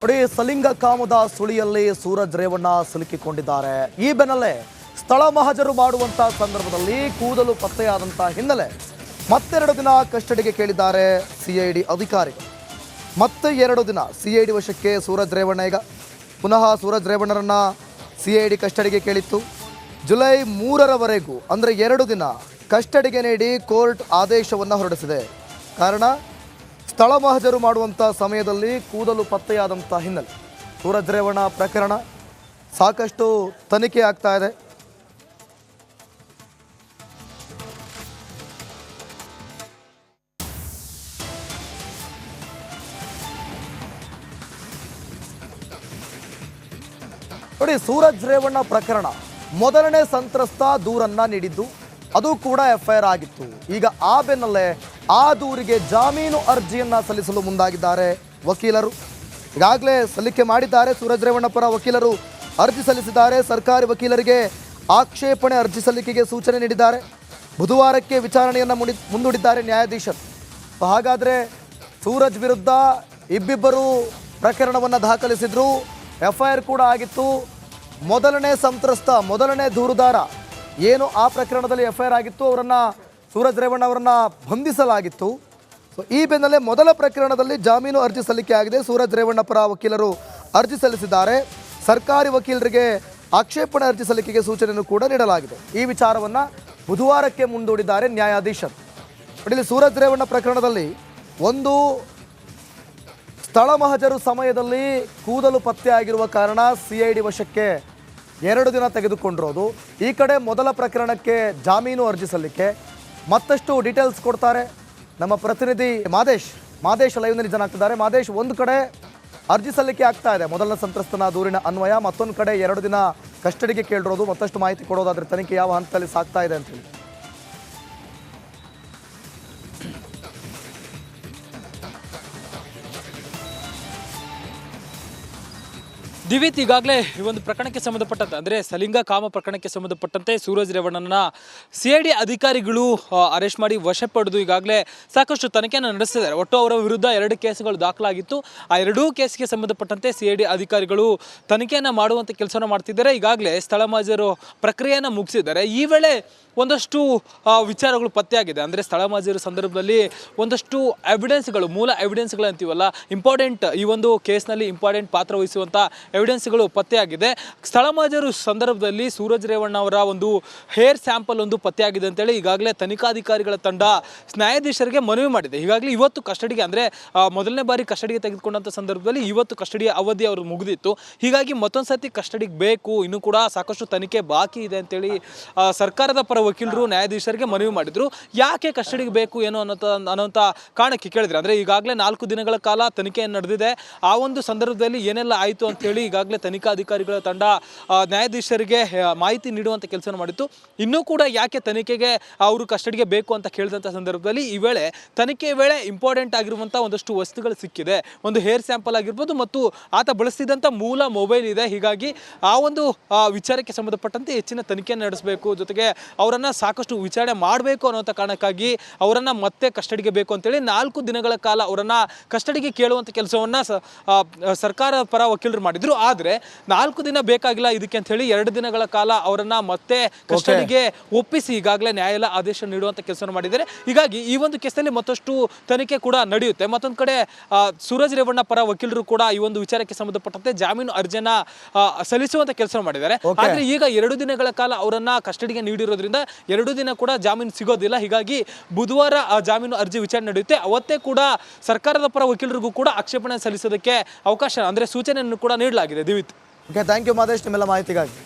ನೋಡಿ, ಸಲಿಂಗ ಕಾಮದ ಸುಳಿಯಲ್ಲಿ ಸೂರಜ್ ರೇವಣ್ಣ ಸಿಲುಕಿಕೊಂಡಿದ್ದಾರೆ. ಈ ಬೆನ್ನಲ್ಲೇ ಸ್ಥಳ ಮಹಜರು ಮಾಡುವಂತಹ ಸಂದರ್ಭದಲ್ಲಿ ಕೂದಲು ಪತ್ತೆಯಾದಂತಹ ಹಿನ್ನೆಲೆ ಮತ್ತೆರಡು ದಿನ ಕಸ್ಟಡಿಗೆ ಕೇಳಿದ್ದಾರೆ ಸಿಐಡಿ ಅಧಿಕಾರಿಗಳು. ಮತ್ತೆ 2 ದಿನ ಸಿಐಡಿ ವಶಕ್ಕೆ ಸೂರಜ್ ರೇವಣ್ಣ. ಈಗ ಪುನಃ ಸೂರಜ್ ರೇವಣ್ಣರನ್ನ ಸಿಐಡಿ ಕಸ್ಟಡಿಗೆ ಕೇಳಿತ್ತು. ಜುಲೈ 3ರವರೆಗೂ ಅಂದರೆ 2 ದಿನ ಕಸ್ಟಡಿಗೆ ನೀಡಿ ಕೋರ್ಟ್ ಆದೇಶವನ್ನು ಹೊರಡಿಸಿದೆ. ಕಾರಣ, ಸ್ಥಳ ಮಹಜರು ಮಾಡುವಂಥ ಸಮಯದಲ್ಲಿ ಕೂದಲು ಪತ್ತೆಯಾದಂಥ ಹಿನ್ನೆಲೆ ಸೂರಜ್ ರೇವಣ್ಣ ಪ್ರಕರಣ ಸಾಕಷ್ಟು ತನಿಖೆ ಆಗ್ತಾ ಇದೆ. ನೋಡಿ, ಸೂರಜ್ ರೇವಣ್ಣ ಪ್ರಕರಣ ಮೊದಲನೇ ಸಂತ್ರಸ್ತ ದೂರನ್ನ ನೀಡಿದ್ದು, ಅದು ಕೂಡ FIR ಆಗಿತ್ತು. ಈಗ ಆ ಬೆನ್ನಲ್ಲೇ ಆ ದೂರಿಗೆ ಜಾಮೀನು ಅರ್ಜಿಯನ್ನ ಸಲ್ಲಿಸಲು ಮುಂದಾಗಿದ್ದಾರೆ ವಕೀಲರು. ಈಗಾಗಲೇ ಸಲ್ಲಿಕೆ ಮಾಡಿದ್ದಾರೆ. ಸೂರಜ್ ರೇವಣ್ಣ ಪರ ವಕೀಲರು ಅರ್ಜಿ ಸಲ್ಲಿಸಿದ್ದಾರೆ. ಸರ್ಕಾರಿ ವಕೀಲರಿಗೆ ಆಕ್ಷೇಪಣೆ ಅರ್ಜಿ ಸಲ್ಲಿಕೆಗೆ ಸೂಚನೆ ನೀಡಿದ್ದಾರೆ. ಬುಧವಾರಕ್ಕೆ ವಿಚಾರಣೆಯನ್ನು ಮುಂದೂಡಿದ್ದಾರೆ ನ್ಯಾಯಾಧೀಶರು. ಹಾಗಾದರೆ ಸೂರಜ್ ವಿರುದ್ಧ ಇಬ್ಬಿಬ್ಬರು ಪ್ರಕರಣವನ್ನು ದಾಖಲಿಸಿದ್ರು. FIR ಕೂಡ ಆಗಿತ್ತು. ಮೊದಲನೇ ಸಂತ್ರಸ್ತ, ಮೊದಲನೇ ದೂರುದಾರ ಏನು ಆ ಪ್ರಕರಣದಲ್ಲಿ FIR ಆಗಿತ್ತು, ಅವರನ್ನು ಸೂರಜ್ ರೇವಣ್ಣ ಅವರನ್ನು ಬಂಧಿಸಲಾಗಿತ್ತು. ಸೊ ಈ ಬೆನ್ನಲ್ಲೇ ಮೊದಲ ಪ್ರಕರಣದಲ್ಲಿ ಜಾಮೀನು ಅರ್ಜಿ ಸಲ್ಲಿಕೆ ಆಗಿದೆ. ಸೂರಜ್ ರೇವಣ್ಣ ಪರ ವಕೀಲರು ಅರ್ಜಿ ಸಲ್ಲಿಸಿದ್ದಾರೆ. ಸರ್ಕಾರಿ ವಕೀಲರಿಗೆ ಆಕ್ಷೇಪಣೆ ಅರ್ಜಿ ಸಲ್ಲಿಕೆಗೆ ಸೂಚನೆಯನ್ನು ಕೂಡ ನೀಡಲಾಗಿದೆ. ಈ ವಿಚಾರವನ್ನು ಬುಧವಾರಕ್ಕೆ ಮುಂದೂಡಿದ್ದಾರೆ ನ್ಯಾಯಾಧೀಶರು. ಇಲ್ಲಿ ಸೂರಜ್ ರೇವಣ್ಣ ಪ್ರಕರಣದಲ್ಲಿ ಒಂದು ಸ್ಥಳ ಮಹಜರು ಸಮಯದಲ್ಲಿ ಕೂದಲು ಪತ್ತೆ ಆಗಿರುವ ಕಾರಣ ಸಿಐಡಿ ವಶಕ್ಕೆ 2 ದಿನ ತೆಗೆದುಕೊಂಡಿರೋದು. ಈ ಕಡೆ ಮೊದಲ ಪ್ರಕರಣಕ್ಕೆ ಜಾಮೀನು ಅರ್ಜಿ ಸಲ್ಲಿಕೆ. ಮತ್ತಷ್ಟು ಡೀಟೇಲ್ಸ್ ಕೊಡ್ತಾರೆ ನಮ್ಮ ಪ್ರತಿನಿಧಿ ಮಾದೇಶ್ ಲೈವ್ನಲ್ಲಿ ಜನ ಆಗ್ತಿದ್ದಾರೆ. ಮಾದೇಶ್, ಒಂದು ಕಡೆ ಅರ್ಜಿ ಸಲ್ಲಿಕೆ ಆಗ್ತಾ ಇದೆ ಮೊದಲ ಸಂತ್ರಸ್ತನ ದೂರಿನ ಅನ್ವಯ, ಮತ್ತೊಂದು ಕಡೆ 2 ದಿನ ಕಸ್ಟಡಿಗೆ ಕೇಳಿರೋದು. ಮತ್ತಷ್ಟು ಮಾಹಿತಿ ಕೊಡೋದಾದ್ರೆ ತನಿಖೆ ಯಾವ ಹಂತದಲ್ಲಿ ಸಾಗ್ತಾ ಇದೆ ಅಂತೇಳಿ. ದಿವಿತ್, ಈಗಾಗಲೇ ಈ ಒಂದು ಪ್ರಕರಣಕ್ಕೆ ಸಂಬಂಧಪಟ್ಟಂತೆ ಅಂದರೆ ಸಲಿಂಗ ಕಾಮ ಪ್ರಕರಣಕ್ಕೆ ಸಂಬಂಧಪಟ್ಟಂತೆ ಸೂರಜ್ ರೇವಣ್ಣನ ಸಿಐಡಿ ಅಧಿಕಾರಿಗಳು ಅರೆಸ್ಟ್ ಮಾಡಿ ವಶ ಪಡೆದು ಈಗಾಗಲೇ ಸಾಕಷ್ಟು ತನಿಖೆಯನ್ನು ನಡೆಸಿದ್ದಾರೆ. ಒಟ್ಟು ಅವರ ವಿರುದ್ಧ 2 ಕೇಸುಗಳು ದಾಖಲಾಗಿತ್ತು. ಆ 2 ಕೇಸ್ಗೆ ಸಂಬಂಧಪಟ್ಟಂತೆ ಸಿಐಡಿ ಅಧಿಕಾರಿಗಳು ತನಿಖೆಯನ್ನು ಮಾಡುವಂಥ ಕೆಲಸವನ್ನು ಮಾಡ್ತಿದ್ದಾರೆ. ಈಗಾಗಲೇ ಸ್ಥಳ ಮಹಜರು ಪ್ರಕ್ರಿಯೆಯನ್ನು ಮುಗಿಸಿದ್ದಾರೆ. ಈ ವೇಳೆ ಒಂದಷ್ಟು ವಿಚಾರಗಳು ಪತ್ತೆಯಾಗಿದೆ. ಅಂದರೆ ಸ್ಥಳ ಮಹಜರು ಸಂದರ್ಭದಲ್ಲಿ ಒಂದಷ್ಟು ಎವಿಡೆನ್ಸ್ಗಳು, ಮೂಲ ಎವಿಡೆನ್ಸ್ಗಳು ಅಂತೀವಲ್ಲ, ಇಂಪಾರ್ಟೆಂಟ್, ಈ ಒಂದು ಕೇಸ್ನಲ್ಲಿ ಇಂಪಾರ್ಟೆಂಟ್ ಪಾತ್ರ ವಹಿಸುವಂಥ ಎವಿಡೆನ್ಸ್ಗಳು ಪತ್ತೆಯಾಗಿದೆ. ಸ್ಥಳ ಮಹಜರು ಸಂದರ್ಭದಲ್ಲಿ ಸೂರಜ್ ರೇವಣ್ಣ ಅವರ ಒಂದು ಹೇರ್ ಸ್ಯಾಂಪಲ್ ಒಂದು ಪತ್ತೆಯಾಗಿದೆ ಅಂತೇಳಿ ಈಗಾಗಲೇ ತನಿಖಾಧಿಕಾರಿಗಳ ತಂಡ ನ್ಯಾಯಾಧೀಶರಿಗೆ ಮನವಿ ಮಾಡಿದೆ. ಹೀಗಾಗಿ ಇವತ್ತು ಕಸ್ಟಡಿಗೆ, ಅಂದರೆ ಮೊದಲನೇ ಬಾರಿ ಕಸ್ಟಡಿಗೆ ತೆಗೆದುಕೊಂಡಂಥ ಸಂದರ್ಭದಲ್ಲಿ ಇವತ್ತು ಕಸ್ಟಡಿಯ ಅವಧಿ ಅವರು ಮುಗಿದಿತ್ತು. ಹೀಗಾಗಿ ಮತ್ತೊಂದು ಸರ್ತಿ ಕಸ್ಟಡಿಗೆ ಬೇಕು, ಇನ್ನೂ ಕೂಡ ಸಾಕಷ್ಟು ತನಿಖೆ ಬಾಕಿ ಇದೆ ಅಂತೇಳಿ ಸರ್ಕಾರದ ಪರ ವಕೀಲರು ನ್ಯಾಯಾಧೀಶರಿಗೆ ಮನವಿ ಮಾಡಿದ್ರು. ಯಾಕೆ ಕಸ್ಟಡಿಗೆ ಬೇಕು ಏನು ಅನ್ನೋಂಥ ಕಾರಣಕ್ಕೆ ಕೇಳಿದ್ರು. ಅಂದರೆ ಈಗಾಗಲೇ 4 ದಿನಗಳ ಕಾಲ ತನಿಖೆ ನಡೆದಿದೆ. ಆ ಒಂದು ಸಂದರ್ಭದಲ್ಲಿ ಏನೆಲ್ಲ ಆಯಿತು ಅಂತೇಳಿ ಈಗಾಗಲೇ ತನಿಖಾಧಿಕಾರಿಗಳ ತಂಡ ನ್ಯಾಯಾಧೀಶರಿಗೆ ಮಾಹಿತಿ ನೀಡುವಂಥ ಕೆಲಸ ಮಾಡಿತ್ತು. ಇನ್ನೂ ಕೂಡ ಯಾಕೆ ತನಿಖೆಗೆ ಅವರು ಕಸ್ಟಡಿಗೆ ಬೇಕು ಅಂತ ಕೇಳಿದಂಥ ಸಂದರ್ಭದಲ್ಲಿ ಈ ವೇಳೆ ತನಿಖೆ ವೇಳೆ ಇಂಪಾರ್ಟೆಂಟ್ ಆಗಿರುವಂಥ ಒಂದಷ್ಟು ವಸ್ತುಗಳು ಸಿಕ್ಕಿದೆ. ಒಂದು ಹೇರ್ ಸ್ಯಾಂಪಲ್ ಆಗಿರ್ಬೋದು ಮತ್ತು ಆತ ಬಳಸ್ತಿದ್ದಂಥ ಮೂಲ ಮೊಬೈಲ್ ಇದೆ. ಹೀಗಾಗಿ ಆ ಒಂದು ವಿಚಾರಕ್ಕೆ ಸಂಬಂಧಪಟ್ಟಂತೆ ಹೆಚ್ಚಿನ ತನಿಖೆಯನ್ನು ನಡೆಸಬೇಕು, ಜೊತೆಗೆ ಅವರನ್ನು ಸಾಕಷ್ಟು ವಿಚಾರಣೆ ಮಾಡಬೇಕು ಅನ್ನೋಂಥ ಕಾರಣಕ್ಕಾಗಿ ಅವರನ್ನು ಮತ್ತೆ ಕಸ್ಟಡಿಗೆ ಬೇಕು ಅಂತೇಳಿ 4 ದಿನಗಳ ಕಾಲ ಅವರನ್ನು ಕಸ್ಟಡಿಗೆ ಕೇಳುವಂಥ ಕೆಲಸವನ್ನು ಸರ್ಕಾರ ಪರ ವಕೀಲರು ಮಾಡಿದ್ರು. ಆದರೆ 4 ದಿನ ಬೇಕಾಗಿಲ್ಲ ಇದಕ್ಕೆ ಅಂತ ಹೇಳಿ 2 ದಿನಗಳ ಕಾಲ ಅವರನ್ನ ಮತ್ತೆ ಕಸ್ಟಡಿಗೆ ಒಪ್ಪಿಸಿ ಈಗಾಗಲೇ ನ್ಯಾಯಾಲಯ ಆದೇಶ ನೀಡುವಂಥ ಕೆಲಸ ಮಾಡಿದ್ದಾರೆ. ಹೀಗಾಗಿ ಈ ಒಂದು ಕೇಸಲ್ಲಿ ಮತ್ತಷ್ಟು ತನಿಖೆ ಕೂಡ ನಡೆಯುತ್ತೆ. ಮತ್ತೊಂದು ಕಡೆ ಸೂರಜ್ ರೇವಣ್ಣ ಪರ ವಕೀಲರು ಕೂಡ ಈ ಒಂದು ವಿಚಾರಕ್ಕೆ ಸಂಬಂಧಪಟ್ಟಂತೆ ಜಾಮೀನು ಅರ್ಜಿಯನ್ನ ಸಲ್ಲಿಸುವಂತ ಕೆಲಸ ಮಾಡಿದ್ದಾರೆ. ಆದ್ರೆ ಈಗ 2 ದಿನಗಳ ಕಾಲ ಅವರನ್ನ ಕಸ್ಟಡಿಗೆ ನೀಡಿರೋದ್ರಿಂದ 2 ದಿನ ಕೂಡ ಜಾಮೀನು ಸಿಗೋದಿಲ್ಲ. ಹೀಗಾಗಿ ಬುಧವಾರ ಜಾಮೀನು ಅರ್ಜಿ ವಿಚಾರಣೆ ನಡೆಯುತ್ತೆ. ಅವತ್ತೇ ಕೂಡ ಸರ್ಕಾರದ ಪರ ವಕೀಲರಿಗೂ ಕೂಡ ಆಕ್ಷೇಪಣೆ ಸಲ್ಲಿಸೋದಕ್ಕೆ ಅವಕಾಶ, ಅಂದ್ರೆ ಸೂಚನೆಯನ್ನು ಕೂಡ ನೀಡಲಾಗಿದೆ. ದಿವಿತ್, ಥ್ಯಾಂಕ್ ಯು ಮಾದೇಶ್, ನಿಮ್ಮೆಲ್ಲ ಮಾಹಿತಿಗಾಗಿ.